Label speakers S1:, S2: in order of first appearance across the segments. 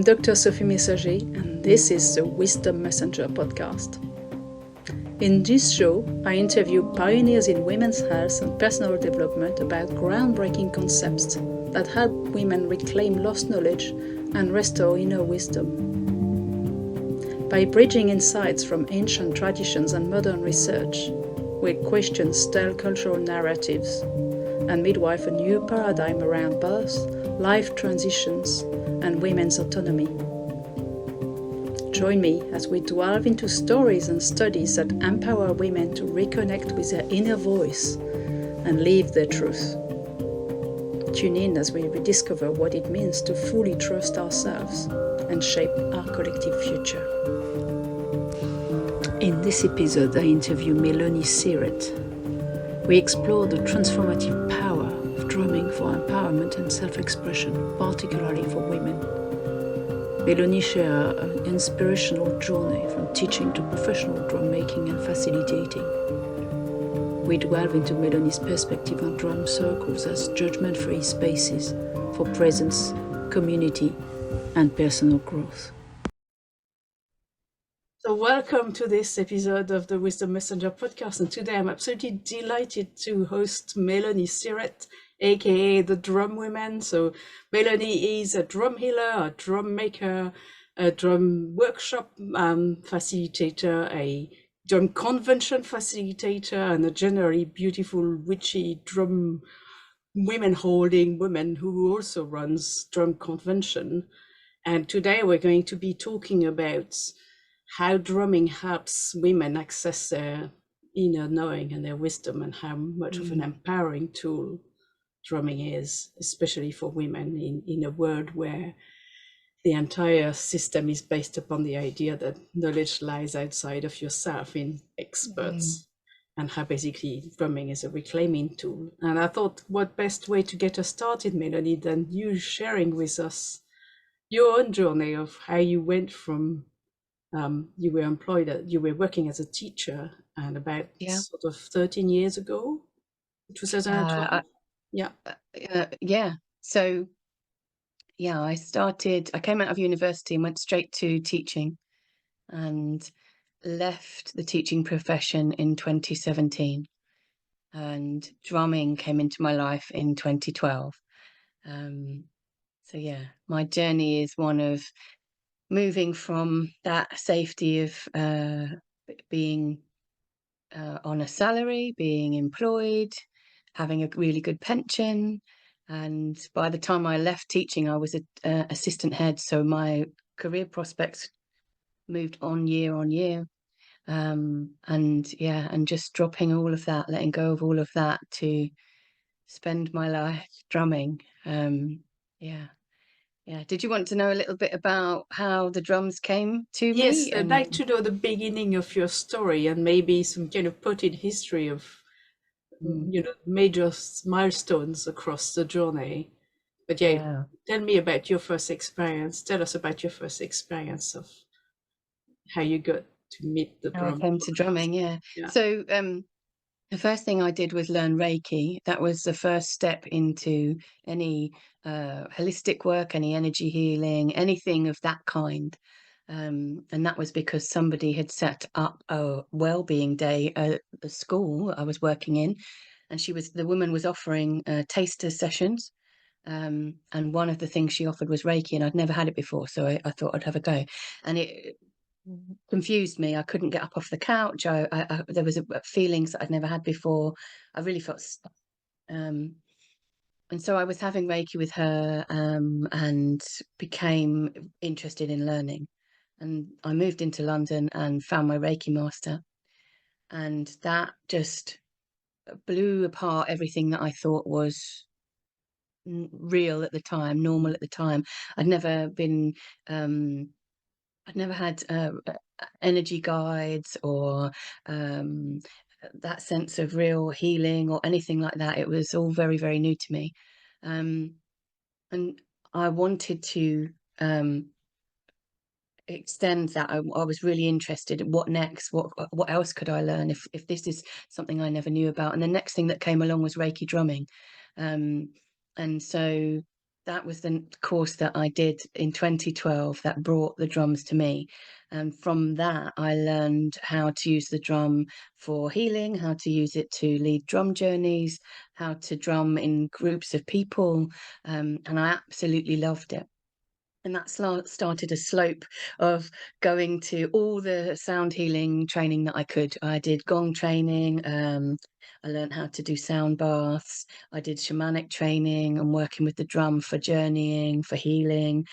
S1: Dr. Sophie Messager, and this is the Wisdom Messenger podcast. In this show, I interview pioneers in women's health and personal development about groundbreaking concepts that help women reclaim lost knowledge and restore inner wisdom. By bridging insights from ancient traditions and modern research, we question stale cultural narratives and midwife a new paradigm around birth, life transitions, and women's autonomy. Join me as we delve into stories and studies that empower women to reconnect with their inner voice and live their truth. Tune in as we rediscover what it means to fully trust ourselves and shape our collective future. In this episode, I interview Melonie Syrett. We explore the transformative power of drumming for empowerment and self-expression, particularly for women. Melonie shares an inspirational journey from teaching to professional drum making and facilitating. We delve into Melonie's perspective on drum circles as judgment-free spaces for presence, community, and personal growth. So welcome to this episode of the Wisdom Messenger podcast, and today I'm absolutely delighted to host Melonie Syrett, aka the Drum Woman. So Melonie is a drum healer, a drum maker, a drum workshop facilitator, a drum convention facilitator, and a generally beautiful, witchy drum women holding woman who also runs drum convention. And today we're going to be talking about how drumming helps women access their inner knowing and their wisdom, and how much of an empowering tool drumming is, especially for women in a world where the entire system is based upon the idea that knowledge lies outside of yourself in experts, and how basically drumming is a reclaiming tool. And I thought, what best way to get us started, Melonie, than you sharing with us your own journey of how you went from you were working as a teacher, and about sort of 13 years ago, 2012.
S2: So I came out of university and went straight to teaching, and left the teaching profession in 2017, and drumming came into my life in 2012. My journey is one of moving from that safety of being on a salary, being employed, having a really good pension. And by the time I left teaching, I was an assistant head. So my career prospects moved on year. And just dropping all of that, letting go of all of that to spend my life drumming. Did you want to know a little bit about how the drums came to me?
S1: Yes, I'd like to know the beginning of your story, and maybe some kind of potted history of major milestones across the journey. But tell me about your first experience. Tell us about your first experience of how you got to meet the drum.
S2: How I came to drumming, So the first thing I did was learn Reiki. That was the first step into any holistic work, any energy healing, anything of that kind. And that was because somebody had set up a well-being day at the school I was working in, and the woman was offering taster sessions. And one of the things she offered was Reiki, and I'd never had it before, so I thought I'd have a go. And it confused me. I couldn't get up off the couch. There was feelings that I'd never had before. I really felt stuck. And so I was having Reiki with her, and became interested in learning. And I moved into London and found my Reiki master. And that just blew apart everything that I thought was real at the time, normal at the time. I'd never had energy guides or that sense of real healing or anything like that. It was all very, very new to me. And I wanted to extend that. I was really interested in what next, what else could I learn if this is something I never knew about. And the next thing that came along was Reiki drumming. And so that was the course that I did in 2012 that brought the drums to me. And from that, I learned how to use the drum for healing, how to use it to lead drum journeys, how to drum in groups of people. And I absolutely loved it. And that started a slope of going to all the sound healing training that I could. I did gong training. I learned how to do sound baths. I did shamanic training and working with the drum for journeying, for healing.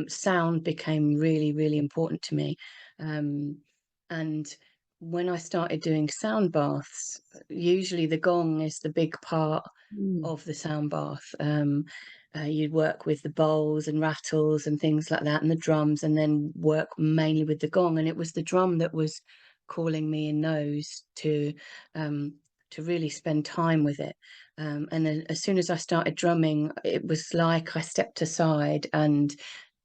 S2: Sound became really, really important to me. And when I started doing sound baths, usually the gong is the big part of the sound bath. You'd work with the bowls and rattles and things like that, and the drums, and then work mainly with the gong. And it was the drum that was calling me in those to really spend time with it. And then as soon as I started drumming, it was like I stepped aside and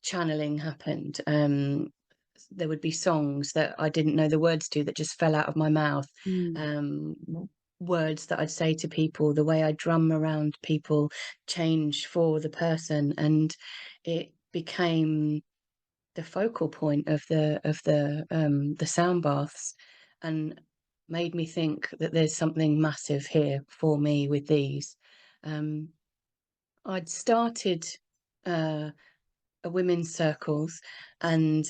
S2: channeling happened. There would be songs that I didn't know the words to that just fell out of my mouth. Um, Words that I'd say to people, the way I drum around people change for the person, and it became the focal point of the sound baths, and made me think that there's something massive here for me with these. Um, I'd started uh, a women's circles, and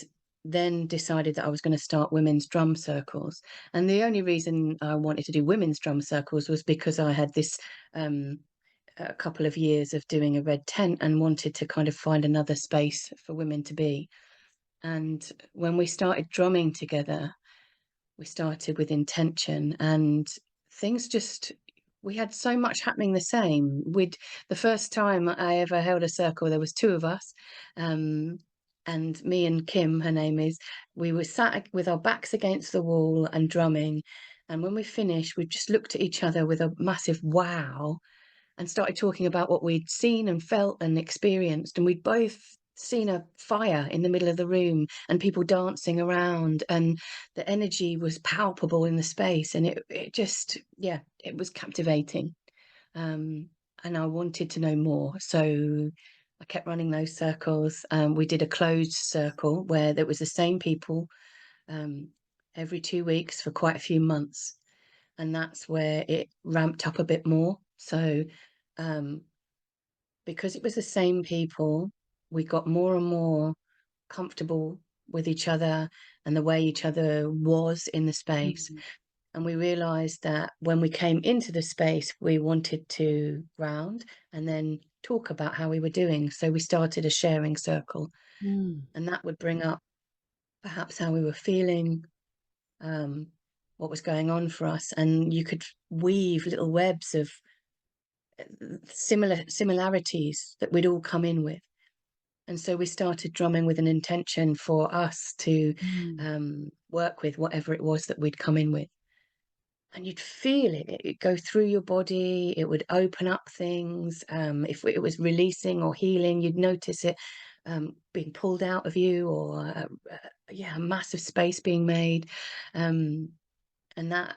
S2: then decided that I was going to start women's drum circles. And the only reason I wanted to do women's drum circles was because I had this a couple of years of doing a red tent and wanted to kind of find another space for women to be. And when we started drumming together, we started with intention, and things just, we had so much happening the same. We'd The first time I ever held a circle, there was two of us, um, and me and Kim, her name is, we were sat with our backs against the wall and drumming. And when we finished, we just looked at each other with a massive wow, and started talking about what we'd seen and felt and experienced. And we'd both seen a fire in the middle of the room and people dancing around, and the energy was palpable in the space. And it just, yeah, it was captivating. And I wanted to know more. So I kept running those circles. We did a closed circle where there was the same people um, every 2 weeks for quite a few months. And that's where it ramped up a bit more. So um, because it was the same people, we got more and more comfortable with each other and the way each other was in the space. And we realized that when we came into the space, we wanted to ground and then talk about how we were doing. So we started a sharing circle, and that would bring up perhaps how we were feeling, um, what was going on for us. And you could weave little webs of similarities that we'd all come in with. And so we started drumming with an intention for us to work with whatever it was that we'd come in with. And you'd feel it. It'd go through your body. It would open up things. If it was releasing or healing, you'd notice it being pulled out of you, or yeah, a massive space being made. And that,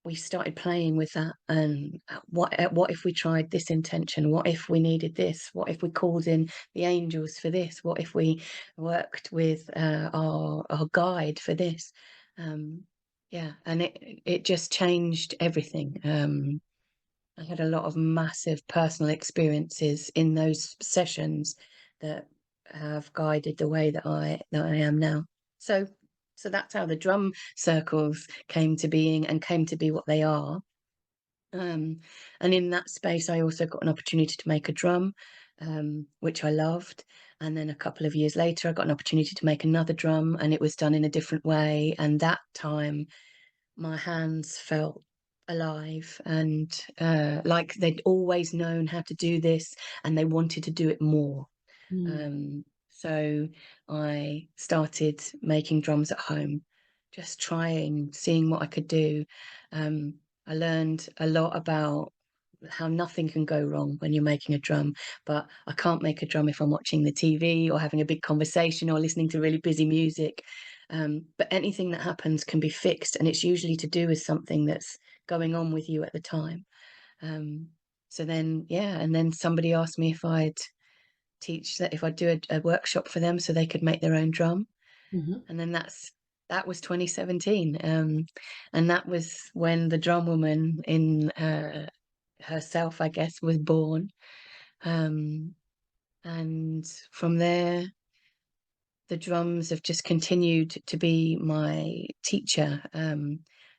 S2: we started playing with that. And what if we tried this intention? What if we needed this? What if we called in the angels for this? What if we worked with our guide for this? Yeah, and it just changed everything. I had a lot of massive personal experiences in those sessions that have guided the way that I am now. So so that's how the drum circles came to being and came to be what they are. And in that space, I also got an opportunity to make a drum, which I loved. And then a couple of years later, I got an opportunity to make another drum, and it was done in a different way. And that time, my hands felt alive, and like they'd always known how to do this, and they wanted to do it more. So I started making drums at home, just trying, seeing what I could do. I learned a lot about how nothing can go wrong when you're making a drum, but I can't make a drum if I'm watching the TV or having a big conversation or listening to really busy music. But anything that happens can be fixed, and it's usually to do with something that's going on with you at the time. So then, yeah, and then somebody asked me if I'd teach that if I do a workshop for them so they could make their own drum.
S1: Mm-hmm.
S2: And then that was 2017. And that was when the drum woman in herself, I guess, was born. And from there, the drums have just continued to be my teacher,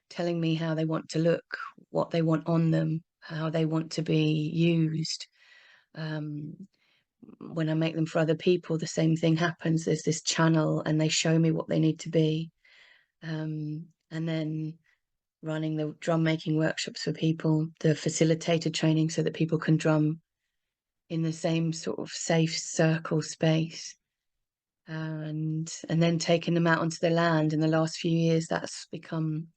S2: telling me how they want to look, what they want on them, how they want to be used. When I make them for other people, the same thing happens. There's this channel and they show me what they need to be. And then running the drum making workshops for people, the facilitator training so that people can drum in the same sort of safe circle space. And then taking them out onto the land. In the last few years, that's become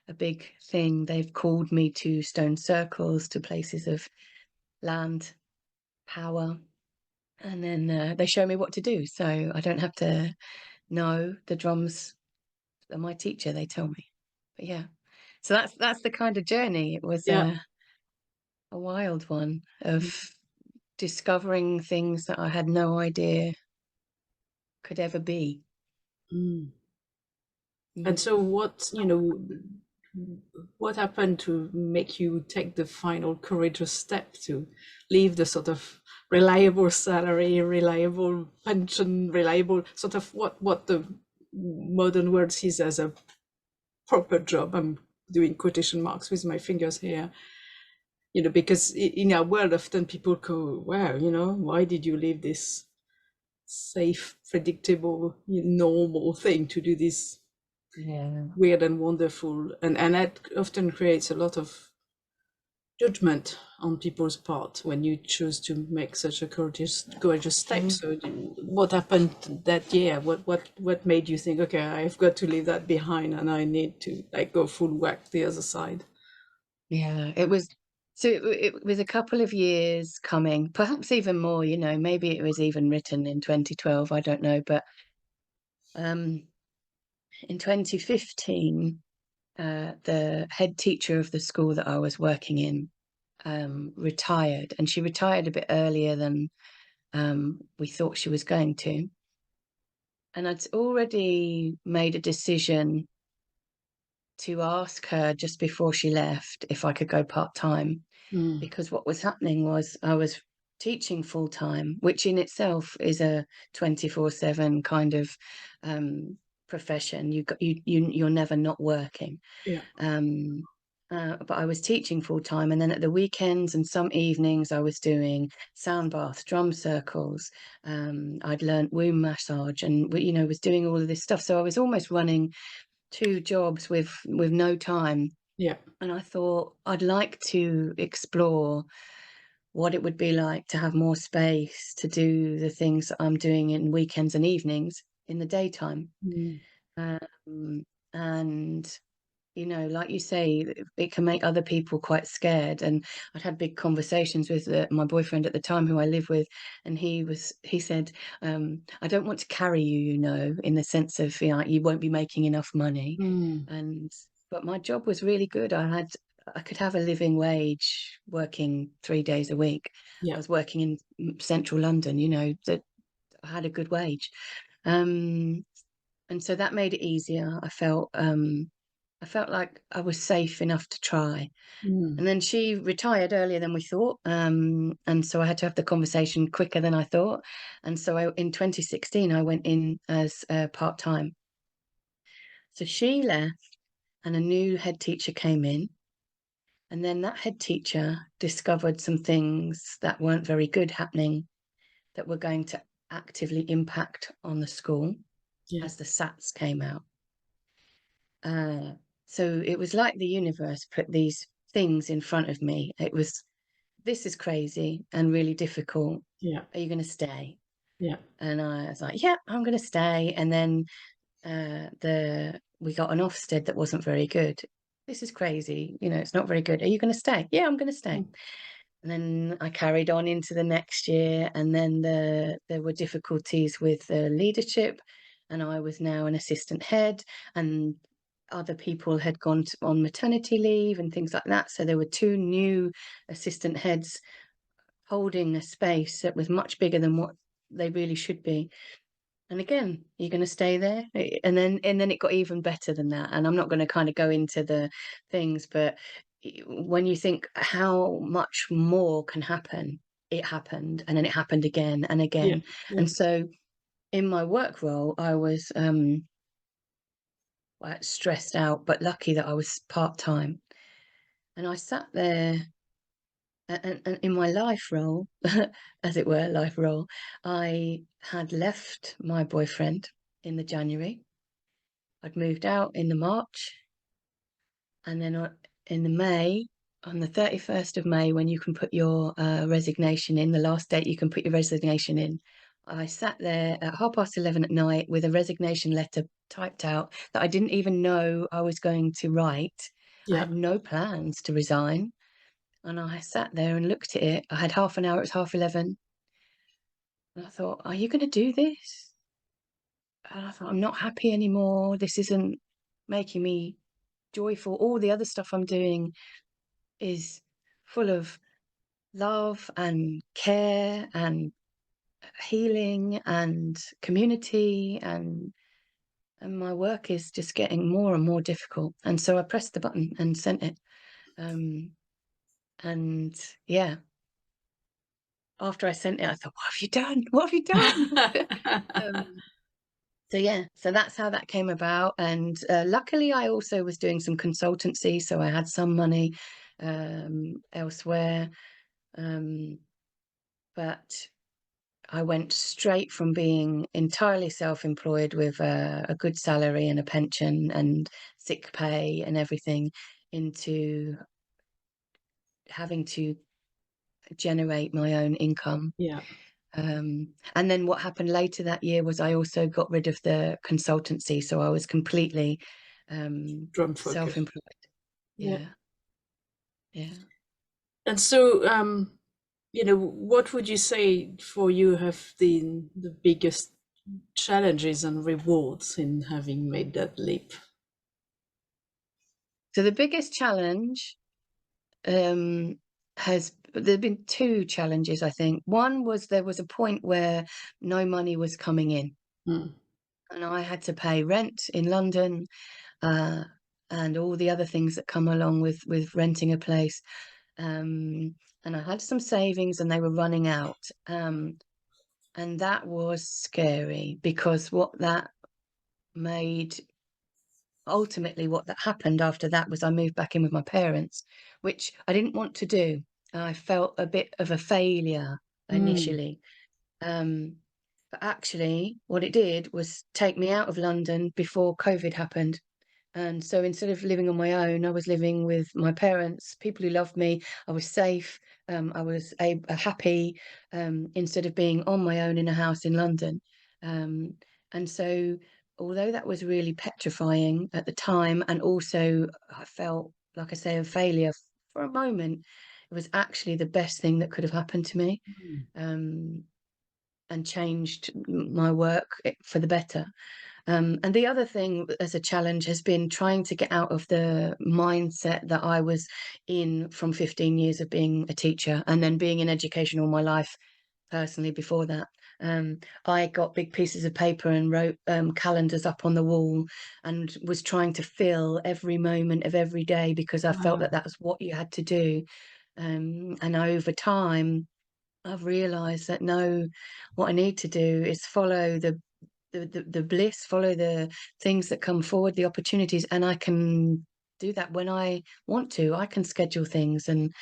S2: a big thing. They've called me to stone circles, to places of land power, and then they show me what to do. So I don't have to know. The drums are my teacher, they tell me. But yeah, so that's the kind of journey. It was
S1: Yeah.
S2: a wild one of discovering things that I had no idea could ever be.
S1: Mm. And
S2: Mm.
S1: so what happened to make you take the final courageous step to leave the sort of reliable salary, reliable pension, reliable sort of what the modern world sees as a proper job? I'm doing quotation marks with my fingers here. Because in our world, often people go, wow, why did you leave this safe, predictable, normal thing to do this
S2: Yeah.
S1: weird and wonderful? And that often creates a lot of judgment on people's part when you choose to make such a courageous step.
S2: Mm.
S1: So what happened that year? What made you think, okay, I've got to leave that behind and I need to go full whack the other side?
S2: Yeah, it was. So it was a couple of years coming, perhaps even more, maybe it was even written in 2012, I don't know. But in 2015, the head teacher of the school that I was working in retired, and she retired a bit earlier than we thought she was going to. And I'd already made a decision to ask her just before she left if I could go part-time.
S1: Mm,
S2: Because what was happening was I was teaching full time, which in itself is a 24/7 kind of profession. You're never not working.
S1: yeah.
S2: Um, but I was teaching full time, and then at the weekends and some evenings, I was doing sound baths, drum circles. I'd learnt womb massage, and was doing all of this stuff. So I was almost running two jobs with no time.
S1: Yeah.
S2: And I thought I'd like to explore what it would be like to have more space to do the things that I'm doing in weekends and evenings in the daytime.
S1: Mm,
S2: Um, and like you say, it can make other people quite scared. And I'd had big conversations with my boyfriend at the time, who I live with, and he said, I don't want to carry you, in the sense of, you won't be making enough money.
S1: mm,
S2: But my job was really good. I could have a living wage working 3 days a week. I
S1: yeah.
S2: was working in central London, that I had a good wage. And so that made it easier. I felt like I was safe enough to try.
S1: Mm,
S2: And then she retired earlier than we thought. And so I had to have the conversation quicker than I thought. And so in 2016, I went in as part-time. So she left and a new head teacher came in. And then that head teacher discovered some things that weren't very good happening, that were going to actively impact on the school
S1: yeah.
S2: as the SATs came out. So it was like the universe put these things in front of me. This is crazy and really difficult.
S1: Yeah.
S2: Are you going to stay?
S1: Yeah.
S2: And I was like, yeah, I'm going to stay. And then we got an Ofsted that wasn't very good. This is crazy. It's not very good. Are you going to stay? Yeah, I'm going to stay.
S1: Mm,
S2: And then I carried on into the next year, and then there were difficulties with leadership, and I was now an assistant head, and other people had gone on maternity leave and things like that. So there were two new assistant heads holding a space that was much bigger than what they really should be. And again, you're going to stay there. And then it got even better than that. And I'm not going to kind of go into the things, but when you think how much more can happen, it happened, and then it happened again and
S1: Yeah.
S2: again.
S1: Yeah.
S2: And so in my work role, I was stressed out, but lucky that I was part-time. And I sat there, and in my life role, as it were, life role, I had left my boyfriend in the January. I'd moved out in the March, and then in the May, on the 31st of May, when you can put your resignation in, the last date you can put your resignation in, I sat there at 11:30 at night with a resignation letter typed out that I didn't even know I was going to write. I
S1: Yeah.
S2: had no plans to resign. And I sat there and looked at it. I had half an hour, it was 11:30. And I thought, are you going to do this? And I thought, I'm not happy anymore. This isn't making me joyful. All the other stuff I'm doing is full of love and care and healing and community, and my work is just getting more and more difficult. And so I pressed the button and sent it. Um, and yeah, after I sent it, I thought, what have you done? What have you done? um, so that's how that came about. And luckily, I also was doing some consultancy, so I had some money elsewhere. But I went straight from being entirely self-employed with a good salary and a pension and sick pay and everything into having to generate my own income.
S1: Yeah.
S2: And then what happened later that year was I also got rid of the consultancy, so I was completely
S1: Drum focus.
S2: self-employed.
S1: Yeah.
S2: Yeah, yeah.
S1: And so, what would you say for you have been the biggest challenges and rewards in having made that leap?
S2: So the biggest challenge has there've been two challenges, I think. One was there was a point where no money was coming in,
S1: Mm.
S2: and I had to pay rent in London, uh, and all the other things that come along with renting a place. And I had some savings, and they were running out. And that was scary, because made what that happened after that was I moved back in with my parents, which I didn't want to do. I felt a bit of a failure
S1: Mm.
S2: initially. Um, but actually, what it did was take me out of London before COVID happened. And so instead of living on my own, I was living with my parents, people who loved me. I was safe. I was happy, instead of being on my own in a house in London. Um, and so, although that was really petrifying at the time, and also I felt, like I say, a failure for a moment, it was actually the best thing that could have happened to me,
S1: Mm.
S2: um, and changed my work for the better. And the other thing as a challenge has been trying to get out of the mindset that I was in from 15 years of being a teacher and then being in education all my life personally before that. I got big pieces of paper and wrote calendars up on the wall and was trying to fill every moment of every day, because I felt that
S1: Wow.
S2: that was what you had to do. And over time, I've realized that no, what I need to do is follow the bliss, follow the things that come forward, the opportunities, and I can do that when I want to. I can schedule things, and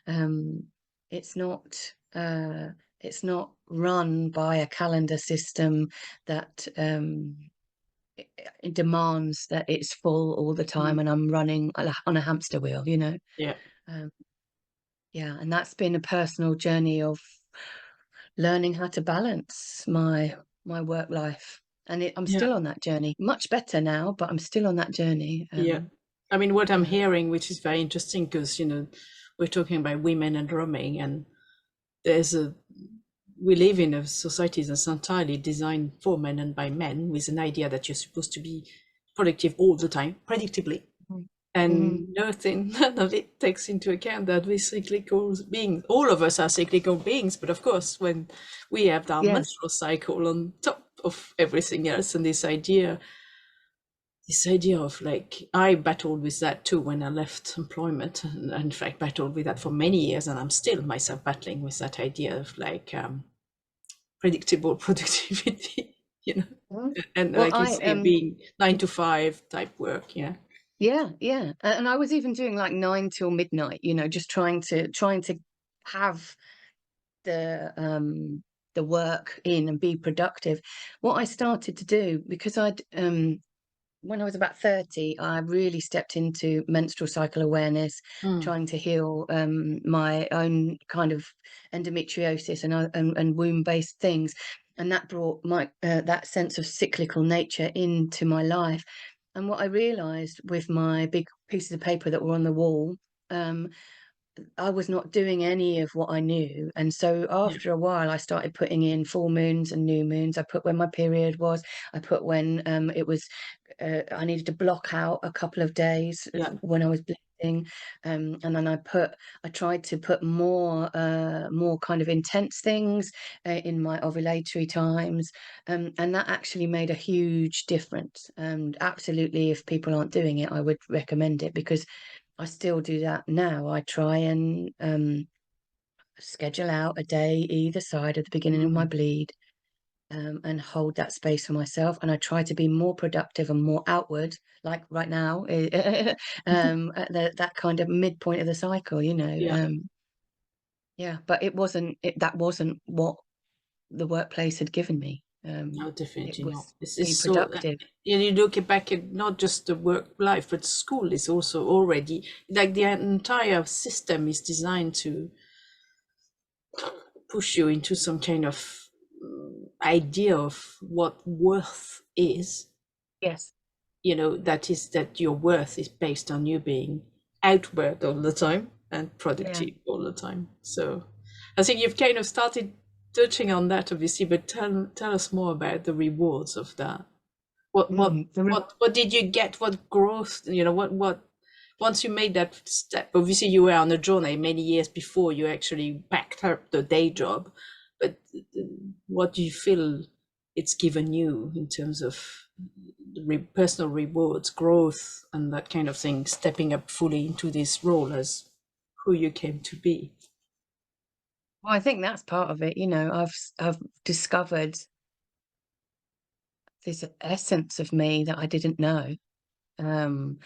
S2: um, it's not it's not run by a calendar system that it demands that it's full all the time,
S1: Mm.
S2: and I'm running on a hamster wheel, you know.
S1: Yeah.
S2: Um, yeah, and that's been a personal journey of learning how to balance my work life. And I'm
S1: Yeah.
S2: still on that journey. Much better now, but I'm still on that journey.
S1: Yeah. I mean, what I'm
S2: Yeah.
S1: hearing, which is very interesting, because, we're talking about women and drumming, and there's a we live in a society that's entirely designed for men and by men, with an idea that you're supposed to be productive all the time, predictably. And
S2: Mm.
S1: none of it takes into account that we're cyclical beings. All of us are cyclical beings, but of course, when we have our
S2: Yes.
S1: menstrual cycle on top of everything else, and this idea of like, I battled with that too when I left employment, and in fact battled with that for many years, and I'm still myself battling with that idea of like predictable productivity, you know,
S2: Mm.
S1: and
S2: Well,
S1: like you say, being 9 to 5 type work, yeah.
S2: yeah, yeah. And I was even doing like 9 till midnight, just trying to have the work in and be productive. What I started to do, because when I was about 30, I really stepped into menstrual cycle awareness,
S1: Mm,
S2: trying to heal my own kind of endometriosis and womb-based things, and that brought my that sense of cyclical nature into my life. And what I realised with my big pieces of paper that were on the wall, um, I was not doing any of what I knew. And so
S1: yeah,
S2: after a while, I started putting in full moons and new moons. I put when my period was, I put when it was, I needed to block out a couple of days
S1: yeah,
S2: when I was bleeding. And then I tried to put more kind of intense things in my ovulatory times. And that actually made a huge difference. And absolutely, if people aren't doing it, I would recommend it, because I still do that now. I try and schedule out a day either side at the beginning of my
S1: mm,
S2: bleed, and hold that space for myself. And I try to be more productive and more outward, like right now, at that kind of midpoint of the cycle,
S1: yeah.
S2: yeah. But that wasn't what the workplace had given me.
S1: No,
S2: It
S1: definitely not.
S2: was
S1: It's
S2: be
S1: so,
S2: productive.
S1: you look back at not just the work life, but school is also already like the entire system is designed to push you into some kind of idea of what worth is.
S2: Yes.
S1: That is that your worth is based on you being outward all the time and
S2: Yeah.
S1: productive all the time. So I think you've kind of started touching on that, obviously, but tell us more about the rewards of that. What what
S2: Mm, the re-
S1: what did you get? What growth? What once you made that step? Obviously, you were on a journey many years before you actually backed up the day job. But what do you feel it's given you in terms of personal rewards, growth, and that kind of thing? Stepping up fully into this role as who you came to be.
S2: well, I think that's part of it. I've discovered this essence of me that I didn't know, um,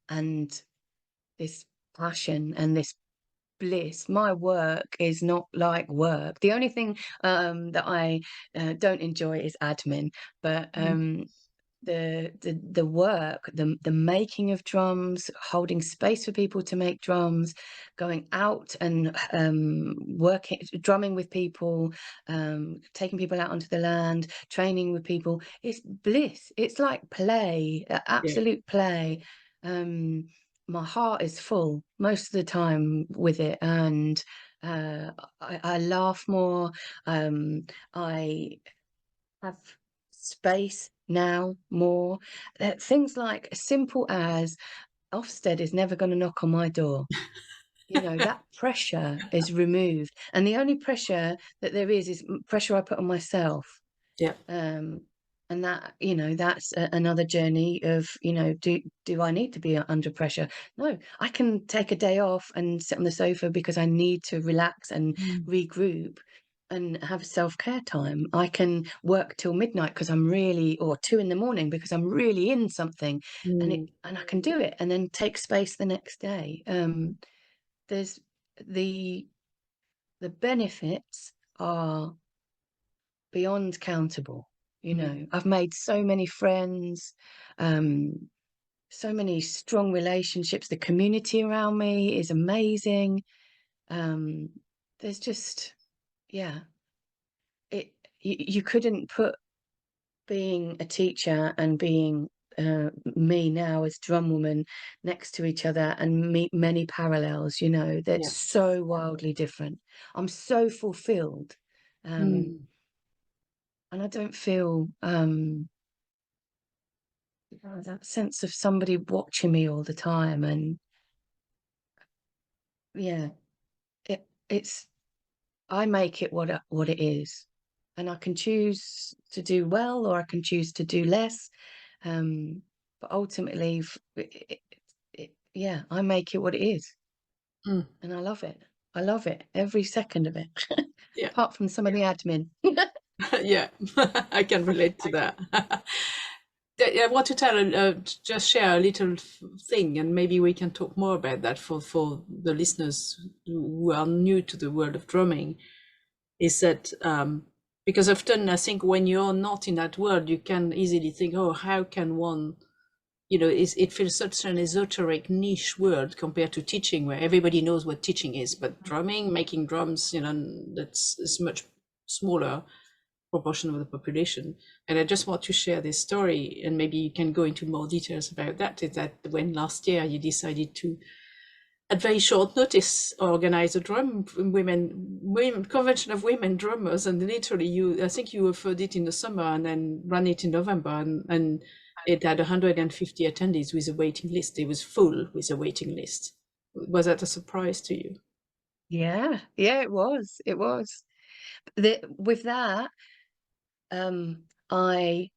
S2: and this passion and this bliss. My work is not like work. The only thing that I don't enjoy is admin, but
S1: Mm.
S2: the work, the making of drums, holding space for people to make drums, going out and working, drumming with people, taking people out onto the land, training with people, it's bliss. It's like play,
S1: Yeah.
S2: absolute play. um my heart is full most of the time with it, and I laugh more. I have space now more. Things like simple as Ofsted is never going to knock on my door. That pressure is removed. And the only pressure that there is pressure I put on myself.
S1: Yeah.
S2: Um, and that's another journey of, do I need to be under pressure? No, I can take a day off and sit on the sofa because I need to relax and
S1: Mm.
S2: regroup and have self-care time. I can work till midnight because I'm really, or 2 in the morning because I'm really in something,
S1: Mm.
S2: and I can do it and then take space the next day. There's the the benefits are beyond countable.
S1: Mm.
S2: I've made so many friends, um, so many strong relationships. The community around me is amazing. Um, there's just, yeah, you couldn't put being a teacher and being me now as drum woman next to each other and meet many parallels. That's
S1: Yeah.
S2: so wildly different. I'm so fulfilled. Um,
S1: Mm.
S2: and I don't feel that sense of somebody watching me all the time, and yeah, it's I make it what it is, and I can choose to do well or I can choose to do less. But ultimately, yeah, I make it what it is,
S1: Mm.
S2: and I love it. I love it every second of it,
S1: Yeah.
S2: apart from some of the admin.
S1: Yeah, I can relate to that. I want to just share a little thing, and maybe we can talk more about that for the listeners who are new to the world of drumming. Is that because often I think when you're not in that world, you can easily think, oh, how can one, it feels such an esoteric niche world compared to teaching, where everybody knows what teaching is, but drumming, making drums, that's is much smaller proportion of the population. And I just want to share this story, and maybe you can go into more details about that. Is that when last year you decided to, at very short notice, organize a women convention of women drummers, and literally I think you offered it in the summer and then ran it in November, and it had 150 attendees with a waiting list. It was full with a waiting list. Was that a surprise to you?
S2: Yeah, it was. It was. With that, I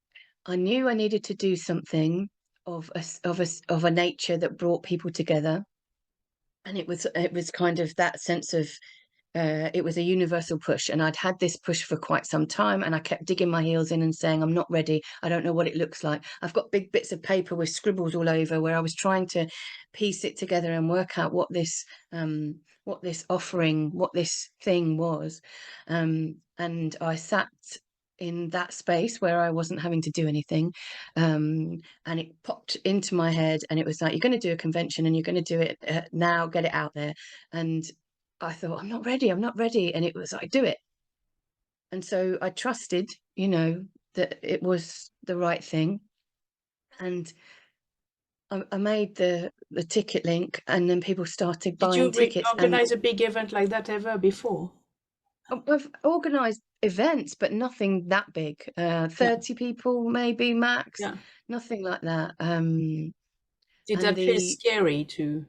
S2: knew I needed to do something of a nature that brought people together, and it was kind of that sense of it was a universal push, and I'd had this push for quite some time, and I kept digging my heels in and saying, I'm not ready. I don't know what it looks like. I've got big bits of paper with scribbles all over where I was trying to piece it together and work out what this offering, what this thing was. And I sat in that space where I wasn't having to do anything. And it popped into my head, and it was like, you're going to do a convention and you're going to do it now, get it out there. And I thought, I'm not ready. And it was like, do it. And so I trusted, that it was the right thing. And I made the ticket link, and then people started
S1: Did
S2: buying
S1: you
S2: tickets. And
S1: organize a big event like that ever before?
S2: I've organized events, but nothing that big.
S1: Yeah,
S2: 30 people maybe max,
S1: yeah.
S2: nothing like that.
S1: Did
S2: And
S1: that feel
S2: the
S1: scary to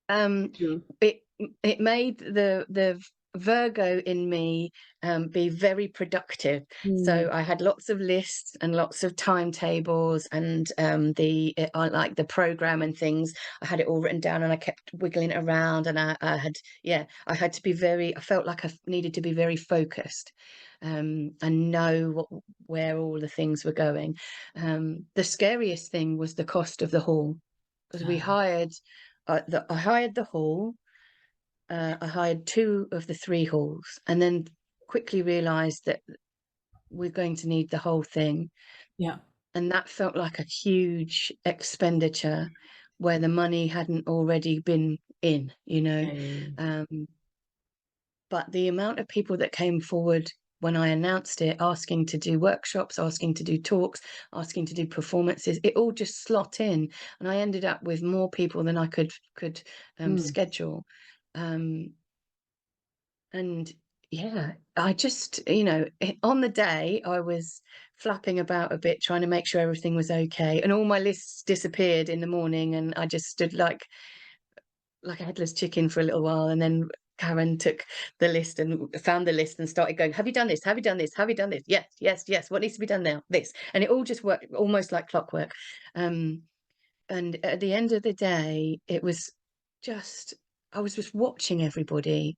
S2: um
S1: to
S2: it it made the Virgo in me be very productive.
S1: Mm,
S2: So I had lots of lists and lots of timetables, and I like the program and things. I had it all written down, and I kept wiggling it around, and I had to be I felt like I needed to be very focused, and know where all the things were going. The scariest thing was the cost of the hall, because I hired the hall. I hired two of the three halls, and then quickly realized that we're going to need the whole thing.
S1: yeah.
S2: And that felt like a huge expenditure where the money hadn't already been in.
S1: I,
S2: Um, but the amount of people that came forward when I announced it, asking to do workshops, asking to do talks, asking to do performances, it all just slot in, and I ended up with more people than I could
S1: mm,
S2: schedule. Um, and yeah, I just, on the day I was flapping about a bit, trying to make sure everything was okay, and all my lists disappeared in the morning, and I just stood like a headless chicken for a little while. And then Karen took the list and found the list and started going, have you done this? Have you done this? Have you done this? Yes, yes, yes. What needs to be done now? This. And it all just worked almost like clockwork. And at the end of the day, it was just, I was just watching everybody.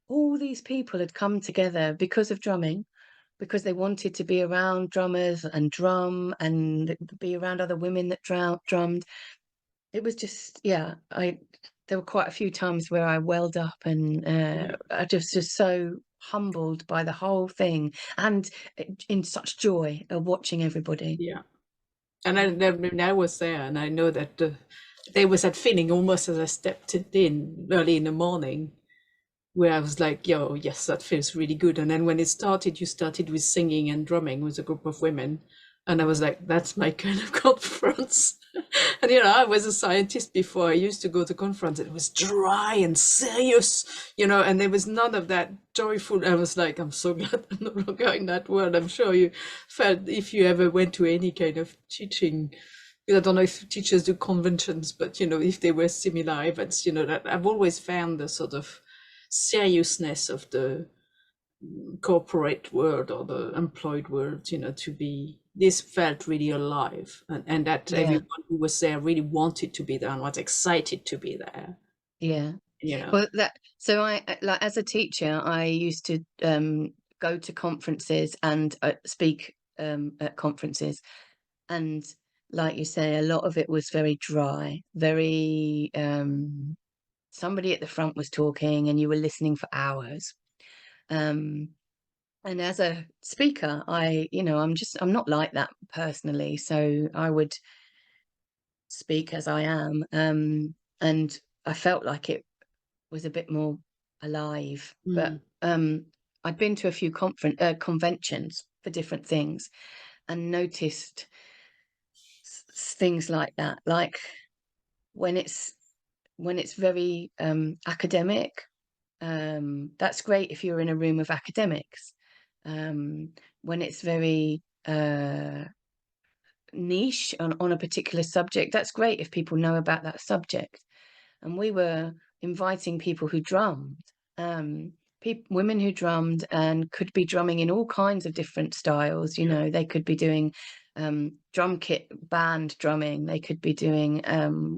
S2: All these people had come together because of drumming, because they wanted to be around drummers and drum and be around other women that drummed. It was just, yeah, there were quite a few times where I welled up, and
S1: yeah,
S2: I just so humbled by the whole thing, and in such joy of watching everybody.
S1: yeah. And I was there, and I know that there was that feeling almost as I stepped in early in the morning, where I was like, yo, yes, that feels really good. And then when it started, you started with singing and drumming with a group of women. And I was like, that's my kind of conference. And I was a scientist before. I used to go to conference. It was dry and serious, and there was none of that joyful. I was like, I'm so glad I'm no longer in that world. I'm sure you felt if you ever went to any kind of teaching. I don't know if teachers do conventions, but if they were similar events, that I've always found the sort of seriousness of the corporate world or the employed world, to be, this felt really alive, and that
S2: Yeah,
S1: everyone who was there really wanted to be there and was excited to be there,
S2: yeah.
S1: you know.
S2: Well, so I like as a teacher, I used to go to conferences and speak at conferences, and like you say, a lot of it was very dry, very somebody at the front was talking and you were listening for hours. Um, and as a speaker, I'm not like that personally, so I would speak as I am, and I felt like it was a bit more alive. But
S1: Mm,
S2: I'd been to a few conventions for different things and noticed things like that, like when it's very academic. That's great if you're in a room of academics. When it's very niche on a particular subject, that's great if people know about that subject. And we were inviting people who drummed, women who drummed and could be drumming in all kinds of different styles.
S1: yeah,
S2: They could be doing drum kit band drumming, they could be doing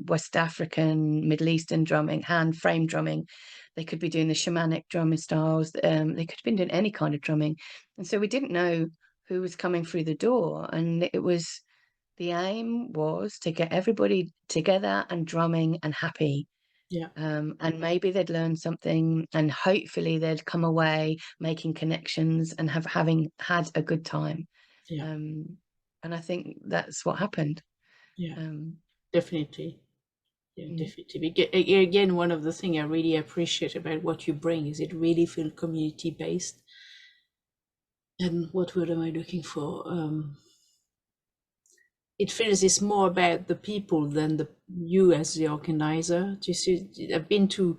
S2: West African, Middle Eastern drumming, hand frame drumming, they could be doing the shamanic drumming styles, they could have been doing any kind of drumming. And so we didn't know who was coming through the door, and the aim was to get everybody together and drumming and happy.
S1: yeah,
S2: And maybe they'd learn something, and hopefully they'd come away making connections and having had a good time.
S1: yeah,
S2: Um, and I think that's what happened.
S1: yeah,
S2: Um,
S1: definitely. Yeah,
S2: mm,
S1: definitely. Again, one of the things I really appreciate about what you bring is it really feels community based. And what word am I looking for? It feels it's more about the people than you as the organizer. Do you see? I've been to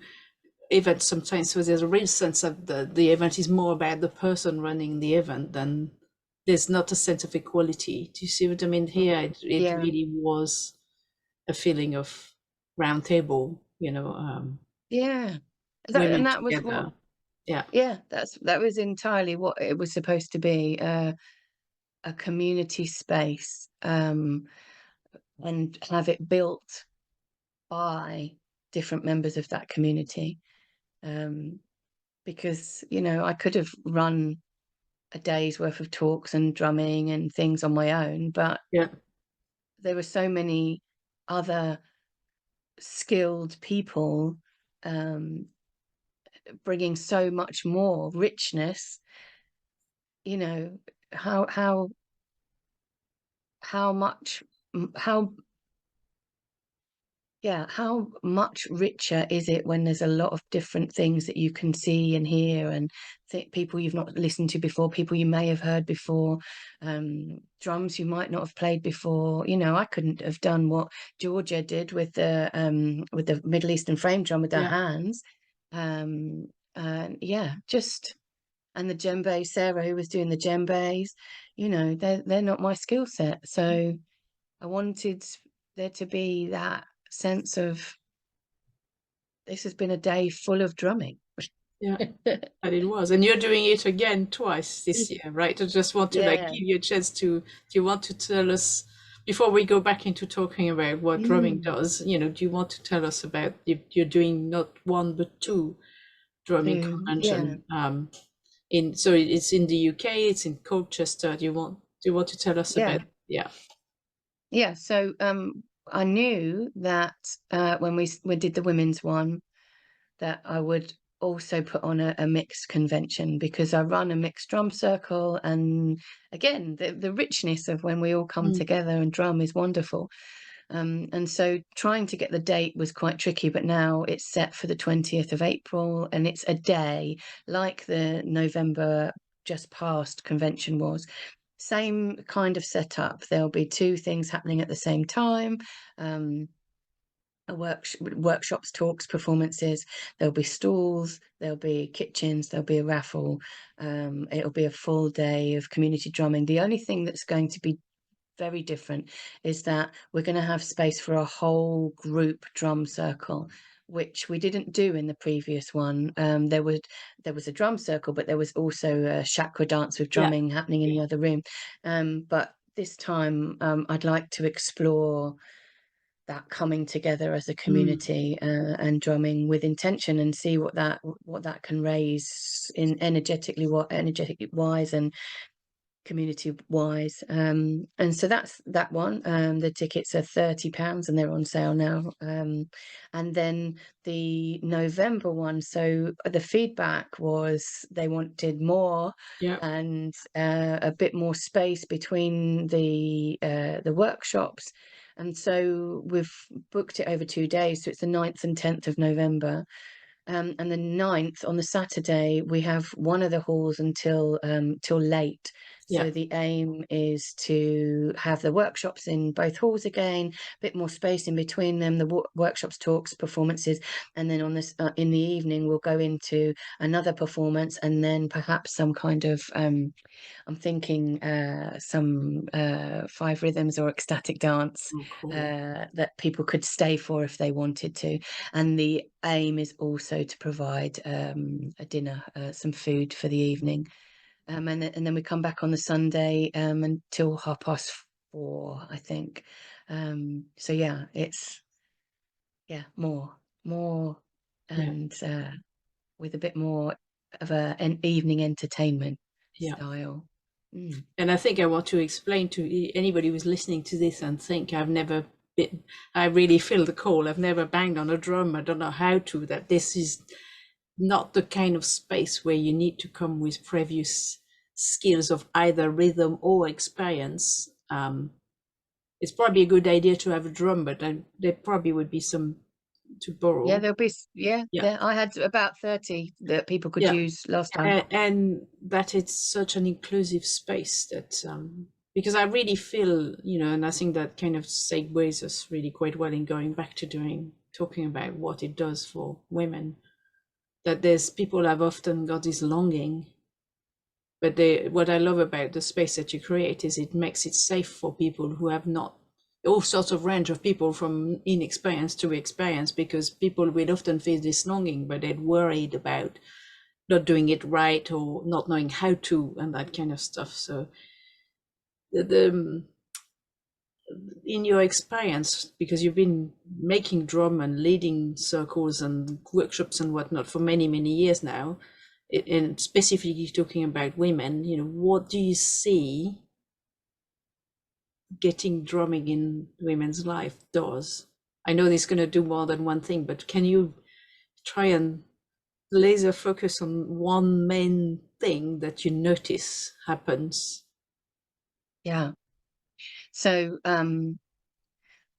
S1: events sometimes, so there's a real sense of the event is more about the person running the event than there's not a sense of equality. Do you see what I mean? Here, it
S2: yeah,
S1: really was a feeling of round table,
S2: yeah.
S1: women
S2: And that was what,
S1: together. Yeah,
S2: yeah, that was entirely what it was supposed to be, a community space, and have it built by different members of that community. Um, because I could have run a day's worth of talks and drumming and things on my own, but
S1: yeah,
S2: there were so many other skilled people, um, bringing so much more richness. You know how much how Yeah, how much richer is it when there's a lot of different things that you can see and hear, and people you've not listened to before, people you may have heard before, drums you might not have played before. I couldn't have done what Georgia did with the Middle Eastern frame drum with their
S1: yeah,
S2: hands. And yeah, and the djembe, Sarah, who was doing the djembes, they're not my skill set. So I wanted there to be that sense of this has been a day full of drumming.
S1: yeah. And it was. And you're doing it again twice this year, right? I just want to
S2: Yeah.
S1: give you a chance to, do you want to tell us, before we go back into talking about what drumming
S2: Mm.
S1: does, do you want to tell us about, you're doing not one, but two drumming
S2: Yeah.
S1: convention, so it's in the UK, it's in Colchester. Do you want to tell us
S2: Yeah.
S1: about, yeah.
S2: Yeah. So I knew that when we did the women's one, that I would also put on a mixed convention, because I run a mixed drum circle, and again the richness of when we all come
S1: Mm,
S2: together and drum is wonderful. And so trying to get the date was quite tricky, but now it's set for the 20th of April, and it's a day like the November just past convention was. Same kind of setup. There'll be two things happening at the same time. Workshops, talks, performances. There'll be stalls, there'll be kitchens, there'll be a raffle. It'll be a full day of community drumming. The only thing that's going to be very different is that we're going to have space for a whole group drum circle, which we didn't do in the previous one. There was a drum circle, but there was also a chakra dance with drumming happening in the other room. But this time I'd like to explore that coming together as a community and drumming with intention, and see what that can raise in energetic wise and community wise. And so that's that one. The tickets are £30 and they're on sale now. And then the November one, so the feedback was they wanted more and a bit more space between the workshops. And so we've booked it over 2 days. So it's the 9th and 10th of November. And the 9th, on the Saturday, we have one of the halls until till late. So the aim is to have the workshops in both halls again, a bit more space in between them, the workshops, talks, performances. And then on this in the evening, we'll go into another performance, and then perhaps some kind of I'm thinking some 5 rhythms or ecstatic dance that people could stay for if they wanted to. And the aim is also to provide a dinner, some food for the evening. And then we come back on the Sunday until 4:30, I think. So yeah, it's more and with a bit more of an evening entertainment style.
S1: And I think I want to explain to anybody who's listening to this and think I really feel the call. I've never banged on a drum. I don't know how to, that this is not the kind of space where you need to come with previous skills of either rhythm or experience. It's probably a good idea to have a drum, but there probably would be some to borrow.
S2: Yeah, there'll be, I had about 30 that people could use last time.
S1: And that it's such an inclusive space that, because I really feel, and I think that kind of segues us really quite well in going back to talking about what it does for women, that people have often got this longing, but what I love about the space that you create is it makes it safe for people who have not, all sorts of range of people from inexperience to experience, because people will often feel this longing, but they're worried about not doing it right or not knowing how to, and that kind of stuff. So in your experience, because you've been making drum and leading circles and workshops and whatnot for many, many years now, and specifically talking about women, what do you see getting drumming in women's life does? I know this is going to do more than one thing, but can you try and laser focus on one main thing that you notice happens?
S2: Yeah. So the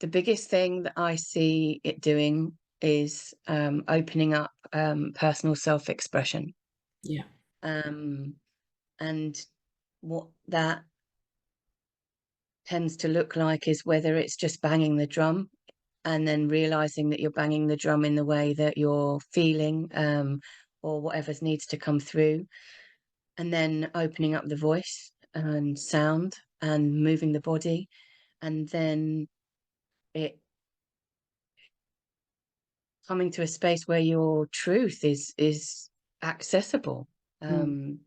S2: biggest thing that I see it doing is opening up personal self-expression.
S1: Yeah.
S2: And what that tends to look like is whether it's just banging the drum and then realizing that you're banging the drum in the way that you're feeling, or whatever needs to come through, and then opening up the voice and sound and moving the body, and then it coming to a space where your truth is accessible. And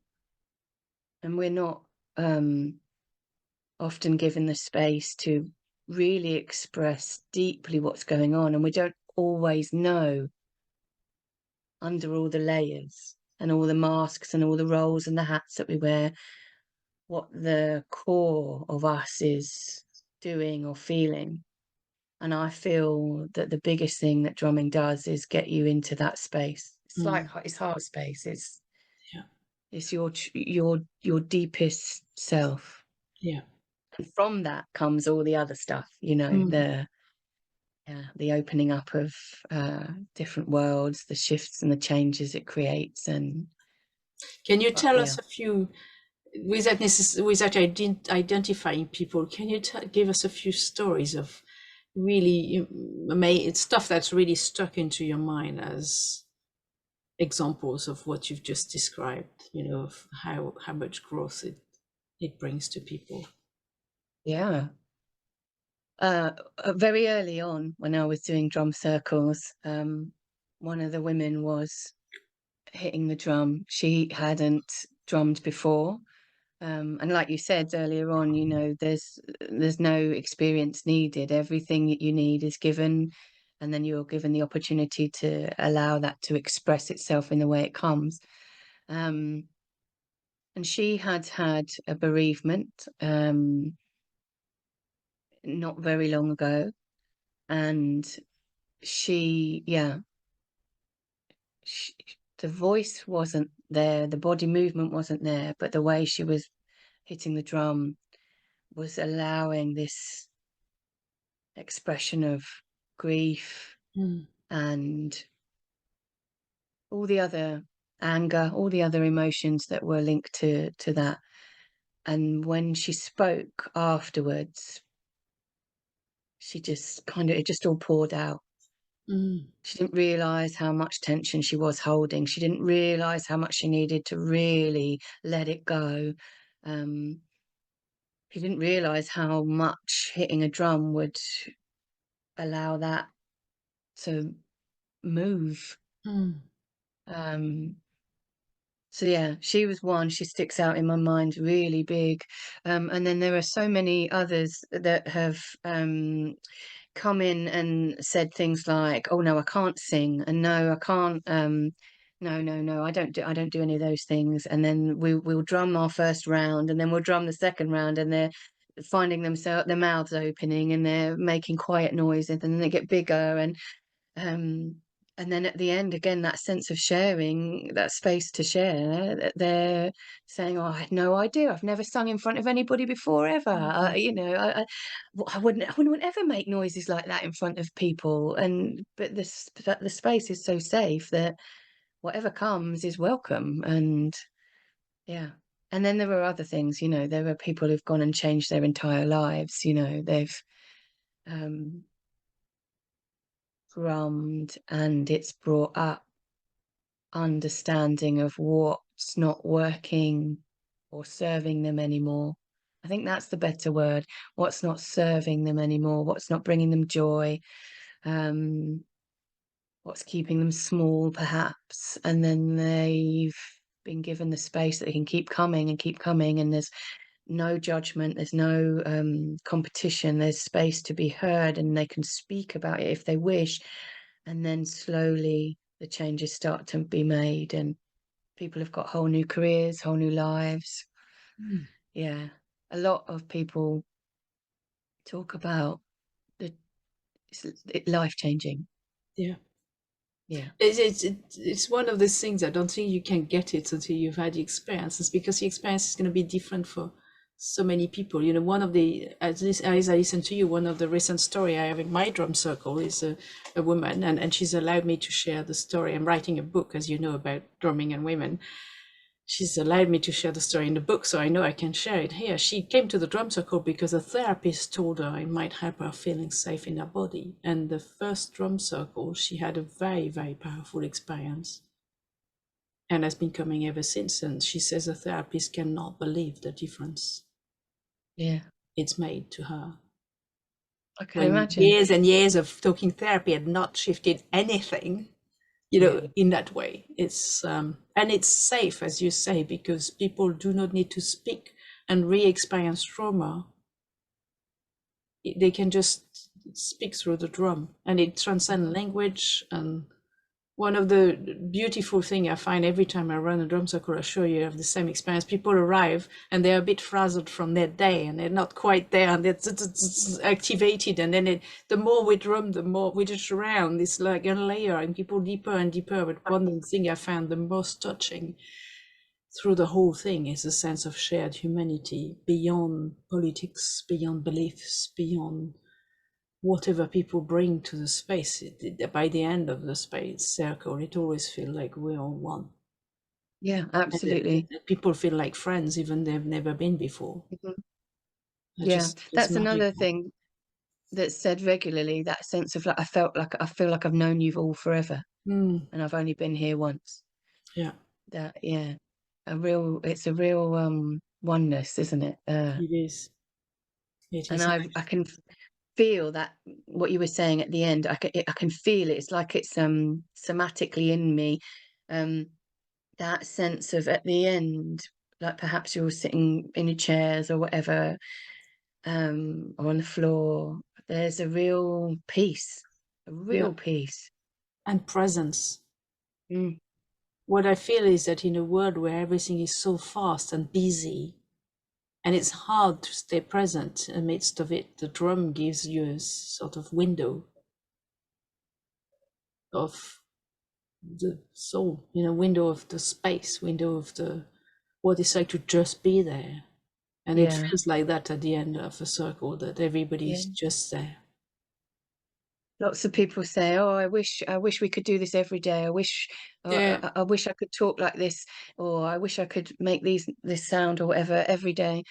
S2: we're not often given the space to really express deeply what's going on, and we don't always know, under all the layers and all the masks and all the roles and the hats that we wear, what the core of us is doing or feeling. And I feel that the biggest thing that drumming does is get you into that space. It's like, it's heart space. It's your deepest self.
S1: Yeah.
S2: And from that comes all the other stuff, the opening up of different worlds, the shifts and the changes it creates. And
S1: can you tell us a few without identifying people, can you give us a few stories of really it's stuff that's really stuck into your mind as examples of what you've just described, of how much growth it brings to people?
S2: Yeah. Very early on, when I was doing drum circles, one of the women was hitting the drum. She hadn't drummed before. And like you said earlier on, there's no experience needed. Everything that you need is given, and then you're given the opportunity to allow that to express itself in the way it comes. And she had had a bereavement not very long ago, and she, yeah, she, the voice wasn't there, the body movement wasn't there, but the way she was hitting the drum was allowing this expression of grief
S1: Mm.
S2: and all the other anger, all the other emotions that were linked to that. And when she spoke afterwards, she just it just all poured out.
S1: Mm.
S2: She didn't realize how much tension she was holding. She didn't realize how much she needed to really let it go. Um, she didn't realize how much hitting a drum would allow that to move.
S1: Mm.
S2: Um, so yeah, she was one. She sticks out in my mind really big. And then there are so many others that have come in and said things like, "Oh no, I can't sing," and "No, I can't." No, no, no, I don't do any of those things. And then we'll drum our first round, and then we'll drum the second round, and they're finding themselves their mouths opening, and they're making quiet noises, and then they get bigger, um, and then at the end, again, that sense of sharing, that space to share, that they're saying, "Oh, I had no idea. I've never sung in front of anybody before ever.
S1: Mm.
S2: I wouldn't ever make noises like that in front of people." But the space is so safe that whatever comes is welcome. And yeah. And then there are other things, there are people who've gone and changed their entire lives. They've um, drummed, and it's brought up understanding of what's not working or serving them anymore. I think that's the better word. What's not serving them anymore, what's not bringing them joy, um, what's keeping them small, perhaps. And then they've been given the space that they can keep coming and keep coming. And there's no judgment, there's no competition, there's space to be heard, and they can speak about it if they wish. And then slowly the changes start to be made, and people have got whole new careers, whole new lives.
S1: Mm.
S2: Yeah. A lot of people talk about it's life changing.
S1: Yeah.
S2: Yeah.
S1: It's one of those things. I don't think you can get it until you've had the experience. It's because the experience is going to be different for so many people. One of the, as I listen to you, one of the recent story I have in my drum circle is a woman, and she's allowed me to share the story. I'm writing a book, as you know, about drumming and women. She's allowed me to share the story in the book, so I know I can share it here. She came to the drum circle because a therapist told her it might help her feeling safe in her body. And the first drum circle, she had a very, very powerful experience and has been coming ever since. And she says the therapist cannot believe the difference
S2: Yeah.
S1: it's made to her.
S2: I can
S1: When
S2: imagine.
S1: years and years of talking therapy had not shifted anything,
S2: Yeah.
S1: in that way. It's and it's safe, as you say, because people do not need to speak and re-experience trauma. They can just speak through the drum, and it transcends language. And one of the beautiful thing I find every time I run a drum circle, I'm sure you have the same experience. People arrive and they're a bit frazzled from their day, and they're not quite there, and they're activated. And then the more we drum, the more we just around this like a layer, and people deeper and deeper. But one thing I found the most touching through the whole thing is a sense of shared humanity beyond politics, beyond beliefs, beyond whatever people bring to the space. By the end of the space circle, it always feels like we're all one.
S2: Yeah,
S1: And
S2: absolutely.
S1: people feel like friends, even they've never been before.
S2: Mhm.
S1: I
S2: Yeah,
S1: just
S2: that's
S1: marry
S2: another
S1: them.
S2: thing that's said regularly, that sense of like, I feel like I've known you all forever
S1: Mm,
S2: and I've only been here once.
S1: yeah,
S2: That, yeah, it's a real oneness, isn't it?
S1: it is. It
S2: And
S1: is.
S2: I can feel that what you were saying at the end. I can feel it. It's like it's somatically in me. Um, that sense of at the end, like perhaps you're sitting in your chairs or whatever, or on the floor. There's a real peace, a
S1: Yeah,
S2: real peace.
S1: and presence.
S2: Mm,
S1: What I feel is that in a world where everything is so fast and busy, and it's hard to stay present amidst of it, the drum gives you a sort of window of the soul, window of the space, window of the what it's like to just be there. And it
S2: yeah,
S1: feels like that at the end of a circle, that everybody's
S2: yeah.
S1: just there.
S2: Lots of people say, "Oh, I wish we could do this every day.
S1: Yeah,
S2: I wish I could talk like this, or I wish I could make this sound or whatever every day."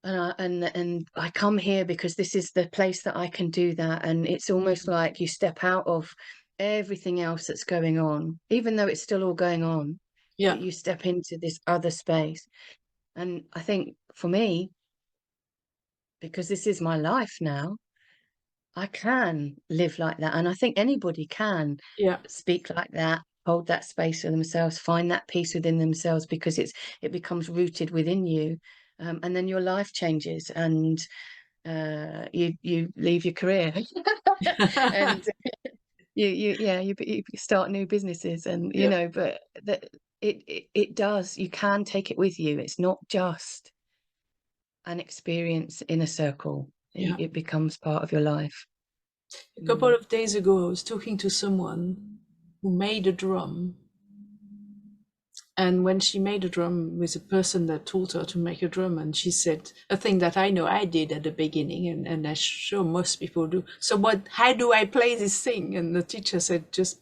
S2: And I come here because this is the place that I can do that. And it's almost like you step out of everything else that's going on, even though it's still all going on,
S1: yeah,
S2: but you step into this other space. And I think for me, because this is my life now, I can live like that. And I think anybody can
S1: yeah,
S2: speak like that, hold that space for themselves, find that peace within themselves because it becomes rooted within you. And then your life changes and you leave your career and you start new businesses and
S1: yeah,
S2: but that it does, you can take it with you. It's not just an experience in a circle.
S1: yeah.
S2: It becomes part of your life.
S1: A couple
S2: Mm.
S1: of days ago, I was talking to someone who made a drum. And when she made a drum with a person that taught her to make a drum, and she said a thing that I know I did at the beginning, and I'm sure most people do. So how do I play this thing? And the teacher said, just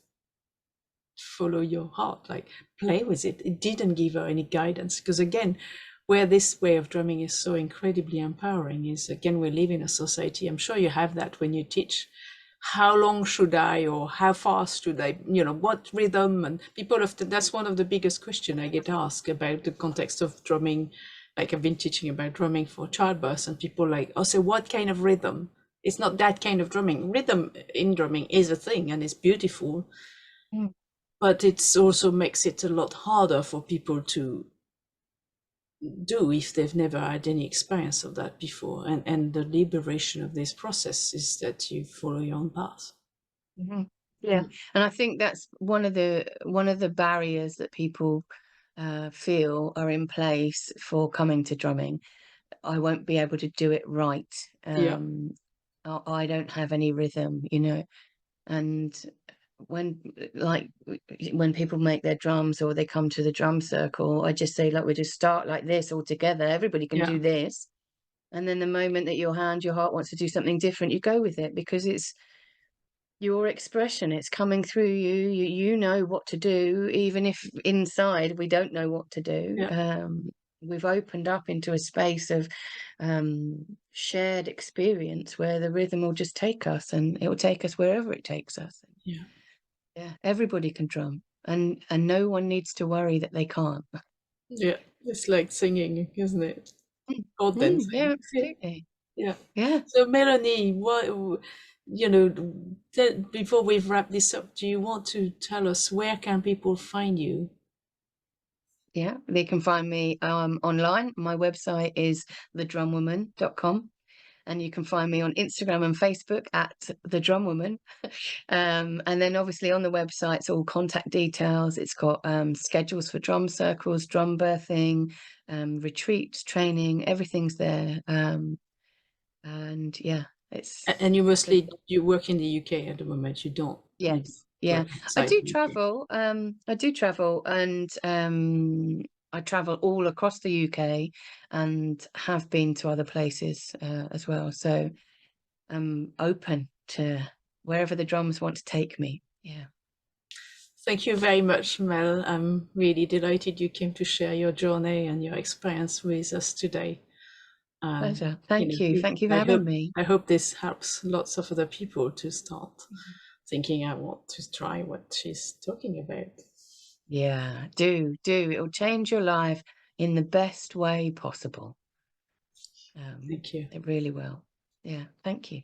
S1: follow your heart, like play with it. It didn't give her any guidance. Because again, where this way of drumming is so incredibly empowering is, again, we live in a society, I'm sure you have that when you teach, how long should I, or how fast should I, what rhythm, and people often, that's one of the biggest questions I get asked about the context of drumming. Like I've been teaching about drumming for childbirth, and people like, oh, so what kind of rhythm? It's not that kind of drumming. Rhythm in drumming is a thing and it's beautiful,
S2: Mm.
S1: but it also makes it a lot harder for people to do if they've never had any experience of that before. And the liberation of this process is that you follow your own path.
S2: Mhm. Yeah, and I think that's one of the barriers that people feel are in place for coming to drumming. I won't be able to do it right.
S1: Yeah,
S2: I don't have any rhythm, and when like when people make their drums or they come to the drum circle, I just say, look, we just start like this all together. Everybody can
S1: yeah,
S2: do this. And then the moment that your heart wants to do something different, you go with it because it's your expression. It's coming through you. You know what to do, even if inside we don't know what to do.
S1: yeah,
S2: We've opened up into a space of shared experience where the rhythm will just take us, and it will take us wherever it takes us.
S1: yeah,
S2: Yeah, everybody can drum, and no one needs to worry that they can't.
S1: yeah. It's like singing, isn't it?
S2: Mm,
S1: Or
S2: yeah,
S1: dancing. Yeah,
S2: absolutely.
S1: yeah.
S2: Yeah,
S1: So Melanie, what, before we've wrapped this up, do you want to tell us where can people find you?
S2: yeah. They can find me online. My website is thedrumwoman.com. And you can find me on Instagram and Facebook at The Drum Woman. And then obviously on the website, it's all contact details. It's got schedules for drum circles, drum birthing, retreats, training, everything's there. And yeah, it's
S1: And you
S2: good.
S1: you work in the UK at the moment. You
S2: Yes, yeah.
S1: work outside the UK.
S2: I do travel, and I travel all across the UK and have been to other places as well. So I'm open to wherever the drums want to take me. Yeah.
S1: Thank you very much, Mel. I'm really delighted you came to share your journey and your experience with us today.
S2: Pleasure. Thank you.
S1: We-
S2: Thank you for having me.
S1: I hope this helps lots of other people to start thinking, I want to try what she's talking about.
S2: Yeah, do. It'll change your life in the best way possible.
S1: Thank you.
S2: It really will. Yeah, thank you.